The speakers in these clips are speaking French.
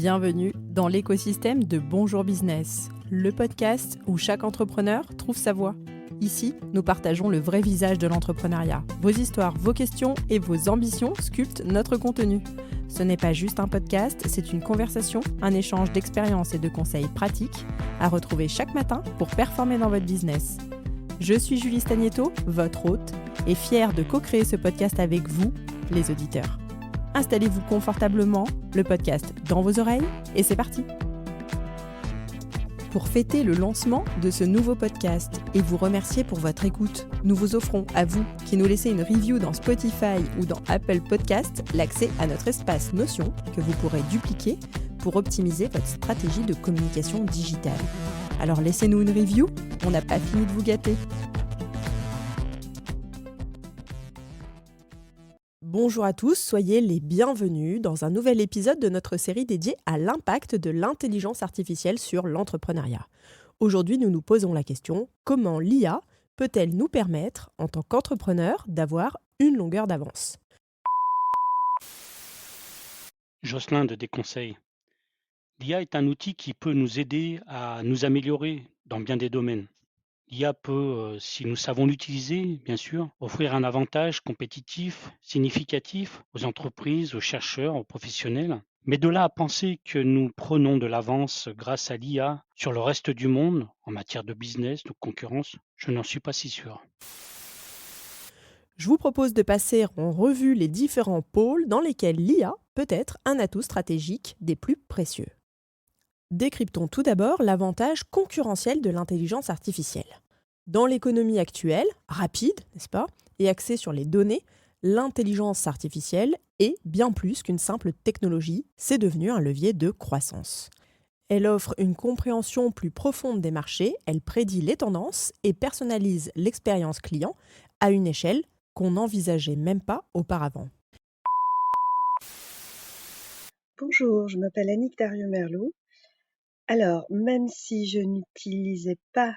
Bienvenue dans l'écosystème de Bonjour Business, le podcast où chaque entrepreneur trouve sa voie. Ici, nous partageons le vrai visage de l'entrepreneuriat. Vos histoires, vos questions et vos ambitions sculptent notre contenu. Ce n'est pas juste un podcast, c'est une conversation, un échange d'expériences et de conseils pratiques à retrouver chaque matin pour performer dans votre business. Je suis Julie Stagnetto, votre hôte, et fière de co-créer ce podcast avec vous, les auditeurs. Installez-vous confortablement, le podcast dans vos oreilles, et c'est parti. Pour fêter le lancement de ce nouveau podcast et vous remercier pour votre écoute, nous vous offrons à vous qui nous laissez une review dans Spotify ou dans Apple Podcast l'accès à notre espace Notion que vous pourrez dupliquer pour optimiser votre stratégie de communication digitale. Alors laissez-nous une review, on n'a pas fini de vous gâter. Bonjour à tous, soyez les bienvenus dans un nouvel épisode de notre série dédiée à l'impact de l'intelligence artificielle sur l'entrepreneuriat. Aujourd'hui, nous nous posons la question, comment l'IA peut-elle nous permettre, en tant qu'entrepreneur, d'avoir une longueur d'avance ? Jocelyn de Desconseils. L'IA est un outil qui peut nous aider à nous améliorer dans bien des domaines. L'IA peut, si nous savons l'utiliser, bien sûr, offrir un avantage compétitif, significatif aux entreprises, aux chercheurs, aux professionnels. Mais de là à penser que nous prenons de l'avance grâce à l'IA sur le reste du monde, en matière de business, de concurrence, je n'en suis pas si sûr. Je vous propose de passer en revue les différents pôles dans lesquels l'IA peut être un atout stratégique des plus précieux. Décryptons tout d'abord l'avantage concurrentiel de l'intelligence artificielle. Dans l'économie actuelle, rapide, n'est-ce pas, et axée sur les données, l'intelligence artificielle est bien plus qu'une simple technologie, c'est devenu un levier de croissance. Elle offre une compréhension plus profonde des marchés, elle prédit les tendances et personnalise l'expérience client à une échelle qu'on n'envisageait même pas auparavant. Bonjour, je m'appelle Annick Dario-Merlot. Alors, même si je n'utilisais pas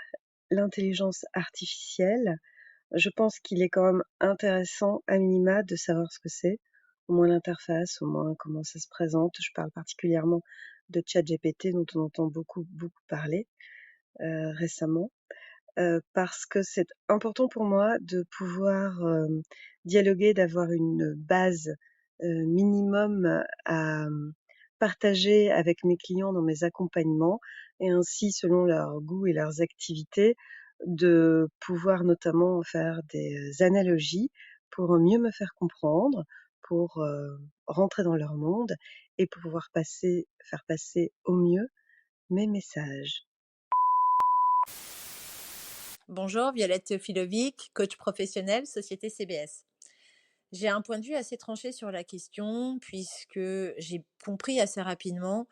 l'intelligence artificielle, je pense qu'il est quand même intéressant, à minima, de savoir ce que c'est, au moins l'interface, au moins comment ça se présente. Je parle particulièrement de ChatGPT, dont on entend beaucoup parler récemment, parce que c'est important pour moi de pouvoir dialoguer, d'avoir une base minimum à partager avec mes clients dans mes accompagnements et ainsi, selon leurs goûts et leurs activités, de pouvoir notamment faire des analogies pour mieux me faire comprendre, pour rentrer dans leur monde et pour pouvoir faire passer au mieux mes messages. Bonjour, Violette Teofilovic, coach professionnel, société CBS. J'ai un point de vue assez tranché sur la question puisque j'ai compris assez rapidement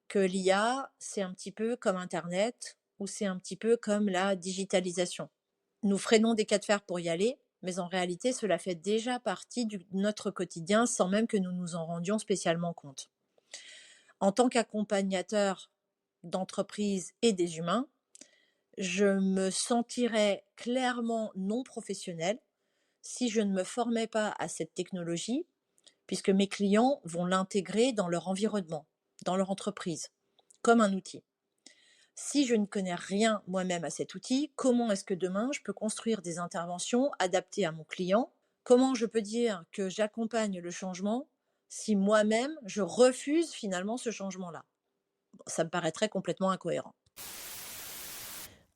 que l'IA, c'est un petit peu comme Internet ou c'est un petit peu comme la digitalisation. Nous freinons des cas de fer pour y aller, mais en réalité, cela fait déjà partie de notre quotidien sans même que nous nous en rendions spécialement compte. En tant qu'accompagnateur d'entreprises et des humains, je me sentirais clairement non professionnelle si je ne me formais pas à cette technologie, puisque mes clients vont l'intégrer dans leur environnement, dans leur entreprise, comme un outil. Si je ne connais rien moi-même à cet outil, comment est-ce que demain je peux construire des interventions adaptées à mon client ? Comment je peux dire que j'accompagne le changement si moi-même je refuse finalement ce changement-là ? Ça me paraîtrait complètement incohérent.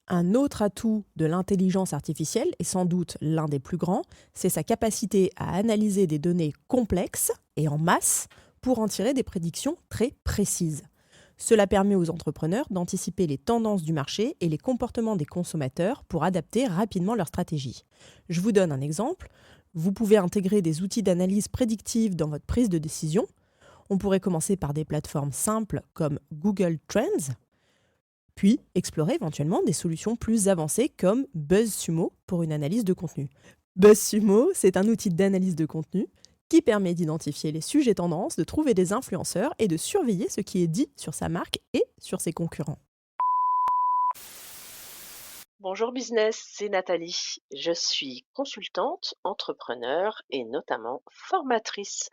Un autre atout de l'intelligence artificielle, et sans doute l'un des plus grands, c'est sa capacité à analyser des données complexes et en masse pour en tirer des prédictions très précises. Cela permet aux entrepreneurs d'anticiper les tendances du marché et les comportements des consommateurs pour adapter rapidement leur stratégie. Je vous donne un exemple. Vous pouvez intégrer des outils d'analyse prédictive dans votre prise de décision. On pourrait commencer par des plateformes simples comme Google Trends, puis explorer éventuellement des solutions plus avancées comme BuzzSumo pour une analyse de contenu. BuzzSumo, c'est un outil d'analyse de contenu qui permet d'identifier les sujets tendances, de trouver des influenceurs et de surveiller ce qui est dit sur sa marque et sur ses concurrents. Bonjour business, c'est Nathalie. Je suis consultante, entrepreneur et notamment formatrice.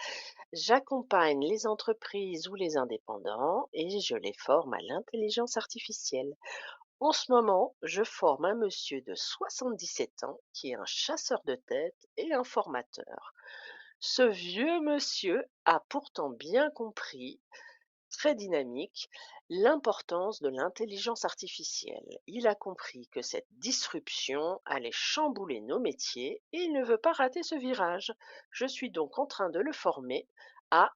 J'accompagne les entreprises ou les indépendants et je les forme à l'intelligence artificielle. En ce moment, je forme un monsieur de 77 ans qui est un chasseur de tête et un formateur. Ce vieux monsieur a pourtant bien compris, très dynamique, l'importance de l'intelligence artificielle. Il a compris que cette disruption allait chambouler nos métiers et il ne veut pas rater ce virage. Je suis donc en train de le former à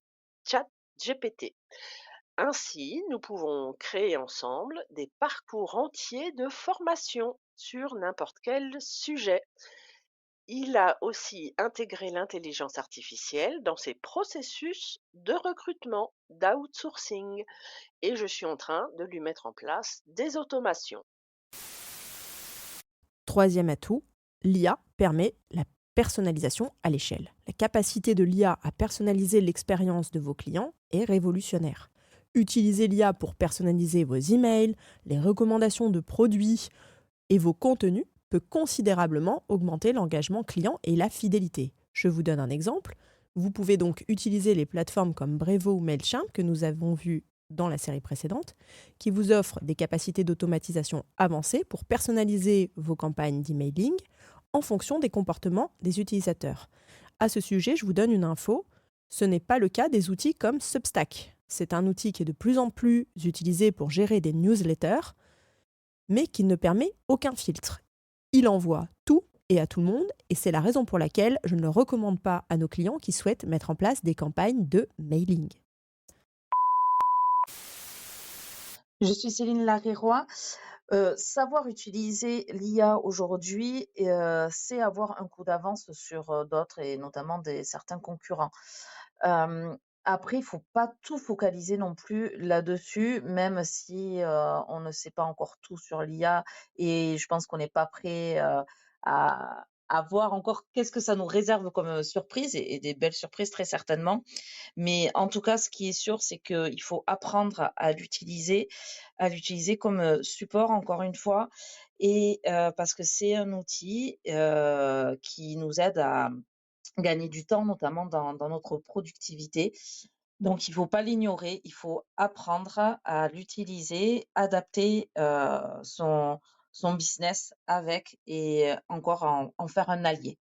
ChatGPT. Ainsi, nous pouvons créer ensemble des parcours entiers de formation sur n'importe quel sujet. Il a aussi intégré l'intelligence artificielle dans ses processus de recrutement, d'outsourcing, et je suis en train de lui mettre en place des automations. Troisième atout, l'IA permet la personnalisation à l'échelle. La capacité de l'IA à personnaliser l'expérience de vos clients est révolutionnaire. Utilisez l'IA pour personnaliser vos emails, les recommandations de produits et vos contenus peut considérablement augmenter l'engagement client et la fidélité. Je vous donne un exemple. Vous pouvez donc utiliser les plateformes comme Brevo ou Mailchimp que nous avons vues dans la série précédente, qui vous offrent des capacités d'automatisation avancées pour personnaliser vos campagnes d'emailing en fonction des comportements des utilisateurs. À ce sujet, je vous donne une info. Ce n'est pas le cas des outils comme Substack. C'est un outil qui est de plus en plus utilisé pour gérer des newsletters, mais qui ne permet aucun filtre. Il envoie tout et à tout le monde, et c'est la raison pour laquelle je ne le recommande pas à nos clients qui souhaitent mettre en place des campagnes de mailing. Je suis Céline Laréroy. Savoir utiliser l'IA aujourd'hui, c'est avoir un coup d'avance sur d'autres et notamment certains concurrents. Après, il faut pas tout focaliser non plus là-dessus, même si on ne sait pas encore tout sur l'IA et je pense qu'on n'est pas prêt à voir encore qu'est-ce que ça nous réserve comme surprise et des belles surprises très certainement. Mais en tout cas, ce qui est sûr, c'est qu'il faut apprendre à l'utiliser comme support, encore une fois, et parce que c'est un outil qui nous aide à gagner du temps, notamment dans notre productivité. Donc, il ne faut pas l'ignorer, il faut apprendre à l'utiliser, adapter son business avec et encore en faire un allié.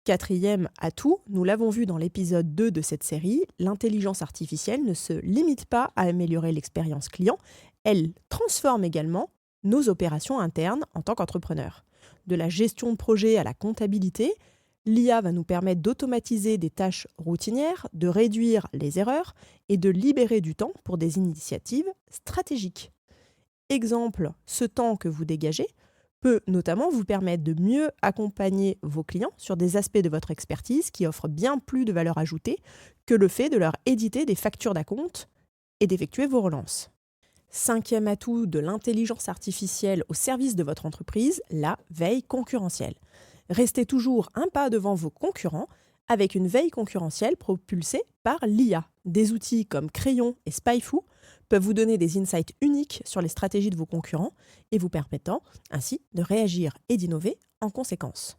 Quatrième atout, nous l'avons vu dans l'épisode 2 de cette série, l'intelligence artificielle ne se limite pas à améliorer l'expérience client, elle transforme également nos opérations internes en tant qu'entrepreneur. De la gestion de projet à la comptabilité, l'IA va nous permettre d'automatiser des tâches routinières, de réduire les erreurs et de libérer du temps pour des initiatives stratégiques. Exemple, ce temps que vous dégagez peut notamment vous permettre de mieux accompagner vos clients sur des aspects de votre expertise qui offrent bien plus de valeur ajoutée que le fait de leur éditer des factures d'acompte et d'effectuer vos relances. Cinquième atout de l'intelligence artificielle au service de votre entreprise, la veille concurrentielle. Restez toujours un pas devant vos concurrents avec une veille concurrentielle propulsée par l'IA. Des outils comme Crayon et Spyfoo peuvent vous donner des insights uniques sur les stratégies de vos concurrents et vous permettant ainsi de réagir et d'innover en conséquence.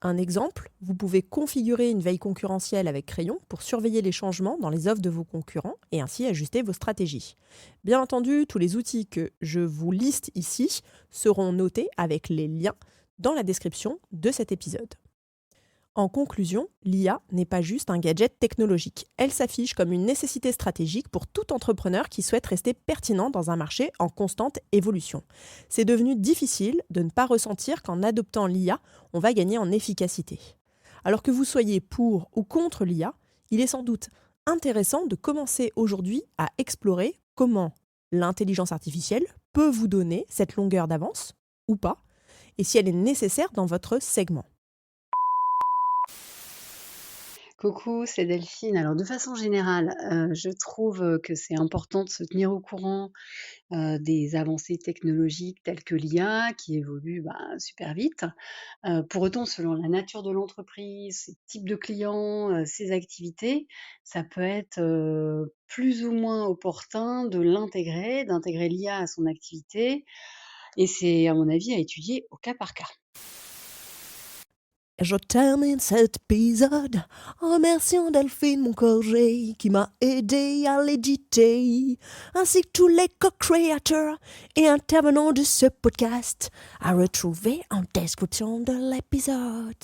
Un exemple, vous pouvez configurer une veille concurrentielle avec Crayon pour surveiller les changements dans les offres de vos concurrents et ainsi ajuster vos stratégies. Bien entendu, tous les outils que je vous liste ici seront notés avec les liens dans la description de cet épisode. En conclusion, l'IA n'est pas juste un gadget technologique. Elle s'affiche comme une nécessité stratégique pour tout entrepreneur qui souhaite rester pertinent dans un marché en constante évolution. C'est devenu difficile de ne pas ressentir qu'en adoptant l'IA, on va gagner en efficacité. Alors que vous soyez pour ou contre l'IA, il est sans doute intéressant de commencer aujourd'hui à explorer comment l'intelligence artificielle peut vous donner cette longueur d'avance ou pas, et si elle est nécessaire dans votre segment. Coucou, c'est Delphine. Alors de façon générale, je trouve, que c'est important de se tenir au courant, des avancées technologiques telles que l'IA qui évoluent, super vite. Pour autant, selon la nature de l'entreprise, ses types de clients, ses activités, ça peut être, plus ou moins opportun d'intégrer l'IA à son activité et c'est à mon avis à étudier au cas par cas. Et je termine cet épisode en remerciant Delphine Moncorgé qui m'a aidé à l'éditer, ainsi que tous les co-créateurs et intervenants de ce podcast à retrouver en description de l'épisode.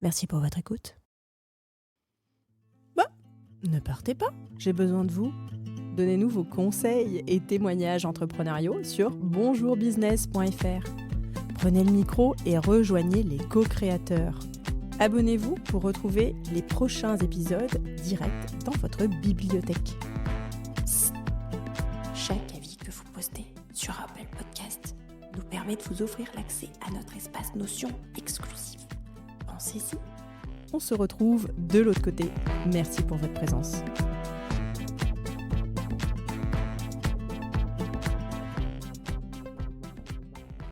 Merci pour votre écoute. Ne partez pas, j'ai besoin de vous. Donnez-nous vos conseils et témoignages entrepreneuriaux sur bonjourbusiness.fr. Prenez le micro et rejoignez les co-créateurs. Abonnez-vous pour retrouver les prochains épisodes directs dans votre bibliothèque. Psst. Chaque avis que vous postez sur Apple Podcast nous permet de vous offrir l'accès à notre espace Notion exclusif. Pensez-y. On se retrouve de l'autre côté. Merci pour votre présence.